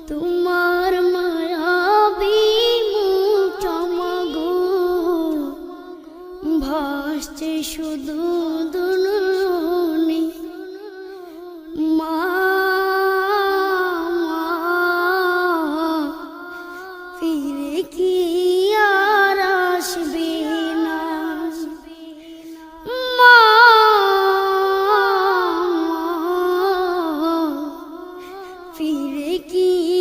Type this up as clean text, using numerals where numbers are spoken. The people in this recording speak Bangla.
তোমার মায়াবী মুখ চমগো ভাসছে শুধু দুলুনি মা ফিরে কি আর আসবে না মা ফিরে কি